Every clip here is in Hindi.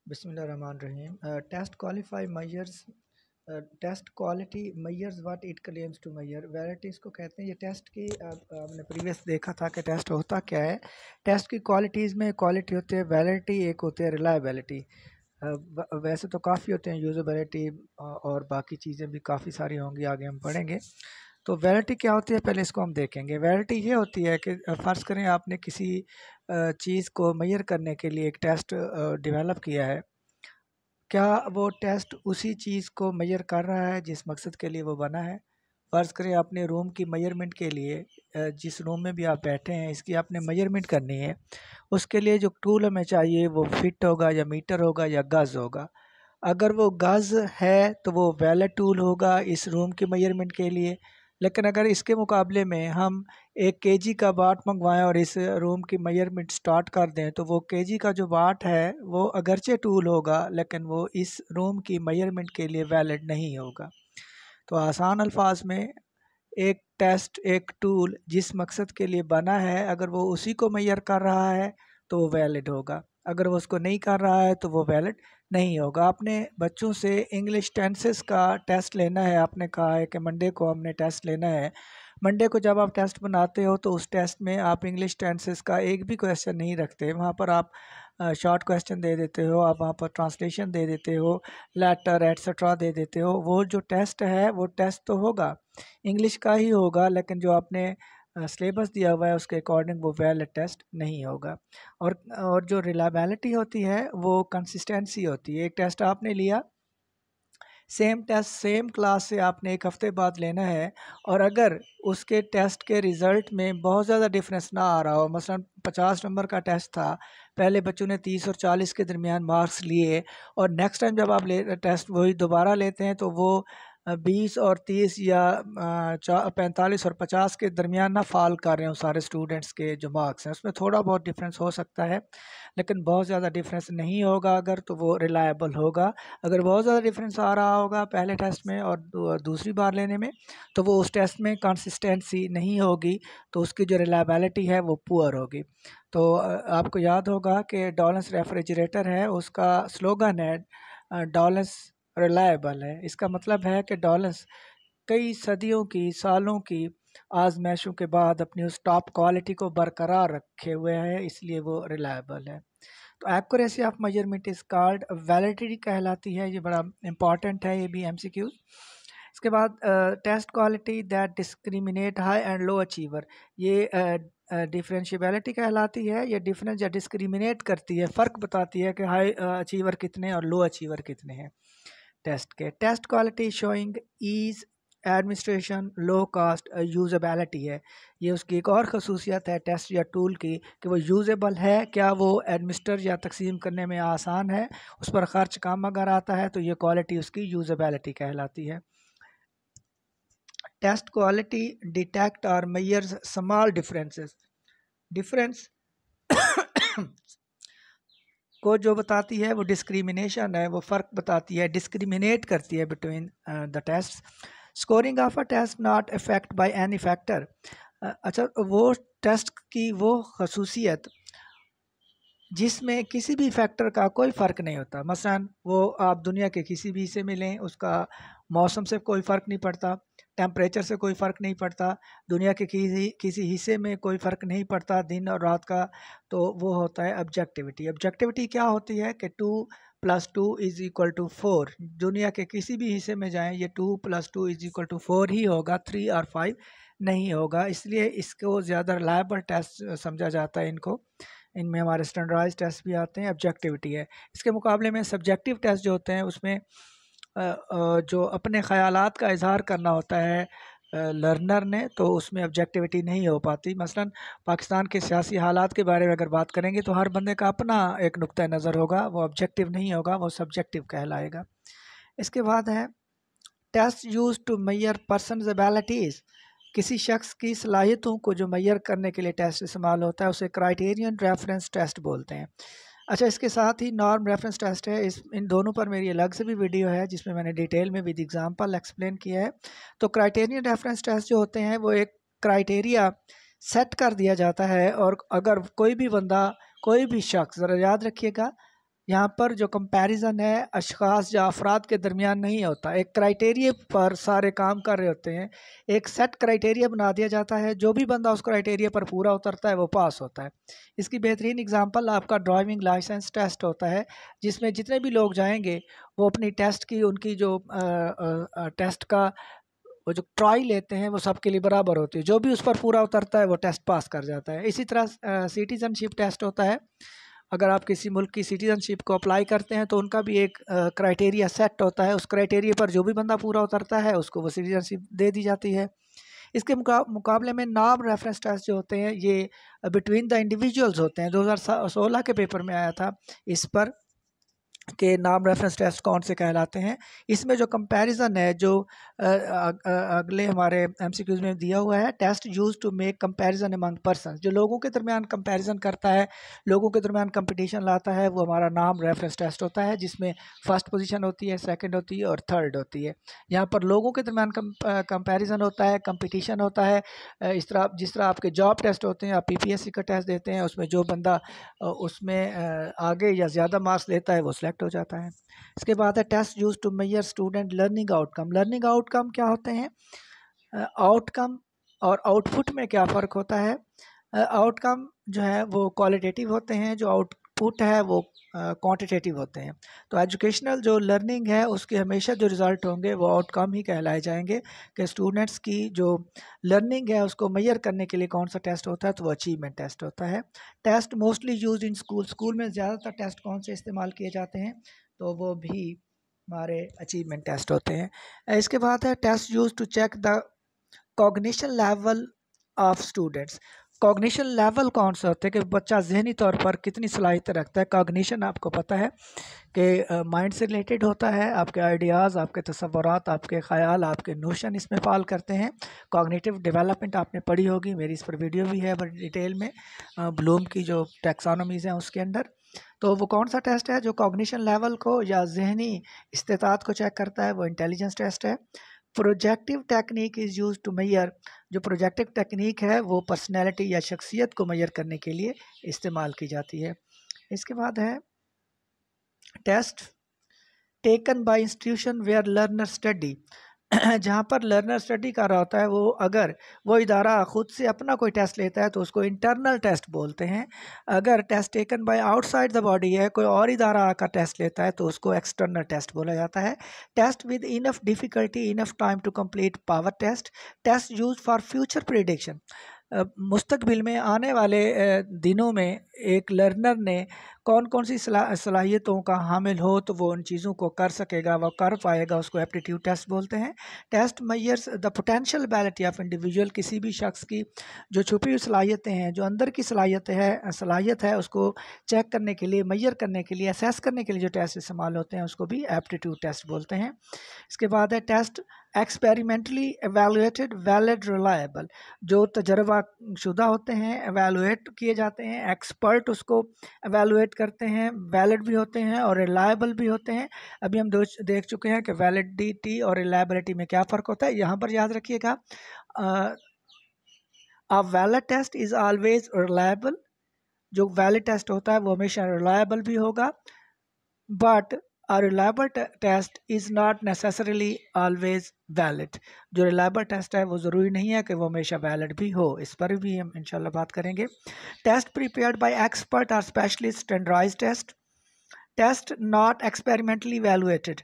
बिस्मिल्लाहिर्रहमानिर्रहीम। Test qualify measures test quality measures what it claims to measure. Validity को कहते हैं। ये टेस्ट की आपने प्रीवियस देखा था कि टेस्ट होता क्या है। टेस्ट की क्वालिटीज़ में क्वालिटी होती है, वैलिडिटी एक होती है, रिलायबिलिटी। वैसे तो काफ़ी होते हैं, यूज़ेबिलिटी और बाकी चीज़ें भी काफ़ी सारी होंगी, आगे हम पढ़ेंगे। तो वैलिडिटी क्या होती है पहले इसको हम देखेंगे। वैलिडिटी ये होती है कि फ़र्ज़ करें आपने किसी चीज़ को मेजर करने के लिए एक टेस्ट डेवलप किया है। क्या वो टेस्ट उसी चीज़ को मेजर कर रहा है जिस मकसद के लिए वो बना है। फ़र्ज़ करें अपने रूम की मेजरमेंट के लिए, जिस रूम में भी आप बैठे हैं इसकी आपने मेजरमेंट करनी है। उसके लिए जो टूल हमें चाहिए वो फिट होगा या मीटर होगा या गज़ होगा। अगर वो गज़ है तो वो वैलिड टूल होगा इस रूम की मेजरमेंट के लिए। लेकिन अगर इसके मुकाबले में हम 1 केजी का बाट मंगवाएं और इस रूम की मेजरमेंट स्टार्ट कर दें तो वो केजी का जो बाट है वो अगरचे टूल होगा लेकिन वो इस रूम की मेजरमेंट के लिए वैलिड नहीं होगा। तो आसान अल्फाज में एक टेस्ट, एक टूल जिस मकसद के लिए बना है अगर वो उसी को मेजर कर रहा है तो वो वैलिड होगा। अगर वो उसको नहीं कर रहा है तो वो वैलिड नहीं होगा। आपने बच्चों से इंग्लिश टेंसेस का टेस्ट लेना है। आपने कहा है कि मंडे को हमने टेस्ट लेना है। मंडे को जब आप टेस्ट बनाते हो तो उस टेस्ट में आप इंग्लिश टेंसेस का एक भी क्वेश्चन नहीं रखते। वहाँ पर आप शॉर्ट क्वेश्चन दे देते हो, आप वहाँ पर ट्रांसलेशन दे देते हो, लेटर एट्सेट्रा दे देते हो। वो जो टेस्ट है वो टेस्ट तो होगा, इंग्लिश का ही होगा, लेकिन जो आपने सिलेबस दिया हुआ है उसके अकॉर्डिंग वो वैलिड टेस्ट नहीं होगा। और जो रिलायबिलिटी होती है वो कंसिस्टेंसी होती है। एक टेस्ट आपने लिया, सेम टेस्ट सेम क्लास से आपने 1 हफ़्ते बाद लेना है और अगर उसके टेस्ट के रिज़ल्ट में बहुत ज़्यादा डिफरेंस ना आ रहा हो, मसलन 50 नंबर का टेस्ट था, पहले बच्चों ने 30 और 40 के दरमियान मार्क्स लिए और नेक्स्ट टाइम जब आप टेस्ट वही दोबारा लेते हैं तो वो 20 और 30 या 45 और 50 के दरमियान ना फॉल कर रहे हो सारे स्टूडेंट्स के जो मार्क्स हैं। उसमें थोड़ा बहुत डिफरेंस हो सकता है लेकिन बहुत ज़्यादा डिफरेंस नहीं होगा अगर, तो वो रिलायबल होगा। अगर बहुत ज़्यादा डिफरेंस आ रहा होगा पहले टेस्ट में और दूसरी बार लेने में तो वो उस टेस्ट में कंसिस्टेंसी नहीं होगी, तो उसकी जो रिलायबिलिटी है वो पुअर होगी। तो आपको याद होगा कि डॉलेंस रेफ्रिजरेटर है, उसका स्लोगन है डॉलेंस रिलायबल है। इसका मतलब है कि डॉलेंस कई सदियों की, सालों की आजमाइशों के बाद अपनी उस टॉप क्वालिटी को बरकरार रखे हुए है, इसलिए वो रिलायबल है। तो accuracy of measurement is called validity कहलाती है। ये बड़ा इंपॉर्टेंट है, ये भी एमसीक्यूज। इसके बाद test quality that discriminate high and low achiever, ये डिफरेंशियबिलिटी कहलाती है। ये डिफरेंस या डिस्क्रिमिनेट करती है, फ़र्क बताती है कि हाई अचीवर कितने और लो अचीवर कितने हैं टेस्ट के। Test quality showing ease administration, low cost, usability है। ये उसकी एक और खसूसियत है टेस्ट या टूल की कि वो यूजेबल है, क्या वो एडमिनिस्टर या तकसीम करने में आसान है, उस पर ख़र्च कम अगर आता है तो ये क्वालिटी उसकी यूजेबिलिटी कहलाती है। टेस्ट क्वालिटी डिटेक्ट और मेजर्स स्मॉल डिफरेंसेस, डिफरेंस को जो बताती है वो डिस्क्रिमिनेशन है, वो फ़र्क बताती है, डिस्क्रिमिनेट करती है between the test. Scoring of a test not affect by any factor, अच्छा वो टेस्ट की वो खसूसियत जिसमें किसी भी फैक्टर का कोई फ़र्क नहीं होता। मसलन वो आप दुनिया के किसी भी हिस्से में लें, उसका मौसम से कोई फ़र्क नहीं पड़ता, टेम्परेचर से कोई फ़र्क नहीं पड़ता, दुनिया के किसी हिस्से में कोई फ़र्क नहीं पड़ता दिन और रात का, तो वो होता है ऑब्जेक्टिविटी। ऑब्जेक्टिविटी क्या होती है कि 2 + 2 = 4। दुनिया के किसी भी हिस्से में जाएं, ये 2 + 2 = 4 ही होगा, 3 और 5 नहीं होगा। इसलिए इसको ज़्यादा रिलायबल टेस्ट समझा जाता है इनको। इनमें हमारे स्टैंडर्डाइज टेस्ट भी आते हैं, ऑब्जेक्टिविटी है। इसके मुकाबले में सब्जेक्टिव टेस्ट जो होते हैं उसमें जो अपने ख़यालात का इजहार करना होता है लर्नर ने, तो उसमें ऑब्जेक्टिविटी नहीं हो पाती। मसलन पाकिस्तान के सियासी हालात के बारे में अगर बात करेंगे तो हर बंदे का अपना एक नुक्ता नज़र होगा, वो ऑब्जेक्टिव नहीं होगा, वो सब्जेक्टिव कहलाएगा। इसके बाद है test use to measure persons abilities, किसी शख्स की सलाहियतों को जो मेजर करने के लिए टेस्ट इस्तेमाल होता है उसे क्राइटेरियन रेफरेंस टेस्ट बोलते हैं। अच्छा, इसके साथ ही नॉर्म रेफरेंस टेस्ट है। इन दोनों पर मेरी अलग से भी वीडियो है जिसमें मैंने डिटेल में विद एग्जांपल एक्सप्लेन किया है। तो क्राइटेरियन रेफरेंस टेस्ट जो होते हैं वो एक क्राइटेरिया सेट कर दिया जाता है और अगर कोई भी बंदा, कोई भी शख्स, ज़रा याद रखिएगा, यहाँ पर जो कंपैरिजन है अशखास या अफराद के दरमियान नहीं होता, एक क्राइटेरिया पर सारे काम कर रहे होते हैं, एक सेट क्राइटेरिया बना दिया जाता है, जो भी बंदा उस क्राइटेरिया पर पूरा उतरता है वो पास होता है। इसकी बेहतरीन एग्जांपल आपका ड्राइविंग लाइसेंस टेस्ट होता है, जिसमें जितने भी लोग जाएंगे वो अपनी टेस्ट की उनकी जो टेस्ट का वो जो ट्राई लेते हैं वो सबके लिए बराबर होती है, जो भी उस पर पूरा उतरता है वो टेस्ट पास कर जाता है। इसी तरह सिटीजनशिप टेस्ट होता है, अगर आप किसी मुल्क की सिटीजनशिप को अप्लाई करते हैं तो उनका भी एक क्राइटेरिया सेट होता है, उस क्राइटेरिया पर जो भी बंदा पूरा उतरता है उसको वो सिटीजनशिप दे दी जाती है। इसके मुकाबले में नाम रेफरेंस टेस्ट जो होते हैं ये बिटवीन द इंडिविजुअल्स होते हैं। 2016 के पेपर में आया था इस पर के नाम रेफरेंस टेस्ट कौन से कहलाते हैं। इसमें जो कंपैरिजन है जो अगले हमारे एमसीक्यूज में दिया हुआ है, test use to make comparison among person, जो लोगों के दरमियान कंपैरिजन करता है, लोगों के दरमियान कंपटीशन लाता है, वो हमारा नाम रेफरेंस टेस्ट होता है, जिसमें फर्स्ट पोजीशन होती है, सेकंड होती है और थर्ड होती है। यहाँ पर लोगों के दरमियान कंपैरिजन होता है, कंपटीशन होता है। इस तरह जिस तरह आपके जॉब टेस्ट होते हैं, आप पीपीएससी का टेस्ट देते हैं, उसमें जो बंदा उसमें आगे या ज़्यादा मार्क्स लेता है वो सिलेक्ट हो जाता है। इसके बाद है test use to measure student learning outcome. Learning outcome क्या होते हैं? आउटकम और आउटपुट में क्या फ़र्क होता है? आउटकम जो है वो क्वालिटेटिव होते हैं, जो आउटपुट है वो क्वांटिटेटिव होते हैं। तो एजुकेशनल जो लर्निंग है उसके हमेशा जो रिज़ल्ट होंगे वो आउटकम ही कहलाए जाएंगे, कि स्टूडेंट्स की जो लर्निंग है उसको मेजर करने के लिए कौन सा टेस्ट होता है, तो वो अचीवमेंट टेस्ट होता है। Test mostly use in school, school में ज़्यादातर टेस्ट कौन से इस्तेमाल किए जाते हैं, तो वो भी हमारे अचीवमेंट टेस्ट होते हैं। इसके बाद है test use to check the cognition level of students. Cognition level कौन सा होता है कि बच्चा जहनी तौर पर कितनी सलाहियत रखता है। कॉग्निशन आपको पता है कि माइंड से रिलेटेड होता है, आपके आइडियाज़, आपके तसव्वुरात, आपके ख़याल, आपके नोशन इसमें फॉल करते हैं। कॉग्निटिव डेवलपमेंट आपने पढ़ी होगी, मेरी इस पर वीडियो भी है बड़ी डिटेल में, ब्लूम की जो टैक्सोनॉमीज़ हैं उसके अंदर। तो वो कौन सा टेस्ट है जो कॉग्निशन लेवल को या जहनी इस्तेताअत को चेक करता है, वो इंटेलिजेंस टेस्ट है। Projective technique is use to measure, जो प्रोजेक्टिव टेक्निक है वो पर्सनैलिटी या शख्सियत को मेजर करने के लिए इस्तेमाल की जाती है। इसके बाद है test taken by institution where learner study. जहाँ पर लर्नर स्टडी कर रहा होता है, वो अगर वो इदारा ख़ुद से अपना कोई टेस्ट लेता है तो उसको इंटरनल टेस्ट बोलते हैं। अगर test taken by outside the body है, कोई और इदारा आकर टेस्ट लेता है, तो उसको एक्सटर्नल टेस्ट बोला जाता है। Test with enough difficulty, enough time to complete power test. Test use for future prediction, मुस्तकबिल में आने वाले दिनों में एक लर्नर ने कौन कौन सी सलाहियतों का हामिल हो तो वो उन चीज़ों को कर सकेगा, वो कर पाएगा, उसको एप्टीट्यूड टेस्ट बोलते हैं। Test measures the potential ability of individual, किसी भी शख्स की जो छुपी हुई सलाहियतें हैं, जो अंदर की सलाहियत है उसको चेक करने के लिए, मेजर करने के लिए, असेस करने के लिए जो टेस्ट इस्तेमाल होते हैं उसको भी एप्टीट्यूड टेस्ट बोलते हैं। इसके बाद है test experimentally evaluated valid reliable, जो तजर्बा शुदा होते हैं, एवेलुएट किए जाते हैं, एक्सपर्ट उसको एवेलुएट करते हैं, वैलिड भी होते हैं और रिलायबल भी होते हैं। अभी हम देख चुके हैं कि वैलिडिटी और रिलायबिलिटी में क्या फ़र्क होता है। यहाँ पर याद रखिएगा, a valid test is always reliable, जो वैलिड टेस्ट होता है वो हमेशा रिलायबल भी होगा, but a reliable test is not necessarily always valid। जो reliable टेस्ट है वो ज़रूरी नहीं है कि वो हमेशा वैलिड भी हो, इस पर भी हम इंशाल्लाह बात करेंगे। टेस्ट प्रिपेयर्ड बाय एक्सपर्ट और specialist standardized test. Test not experimentally evaluated,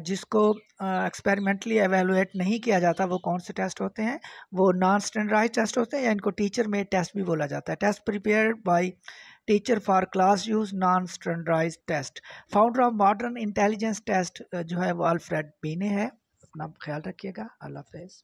जिसको एक्सपेरिमेंटली एवेलुएट नहीं किया जाता, वो कौन से टेस्ट होते हैं, वो नॉन स्टैंडर्डाइज्ड टेस्ट होते हैं, या इनको टीचर मेड टेस्ट भी बोला जाता है। Test prepared by teacher for class use, non standardized test. Founder of modern intelligence test जो है वो अल्फ्रेड बीने है। अपना ख्याल रखिएगा। अल्लाह हाफ़िज़।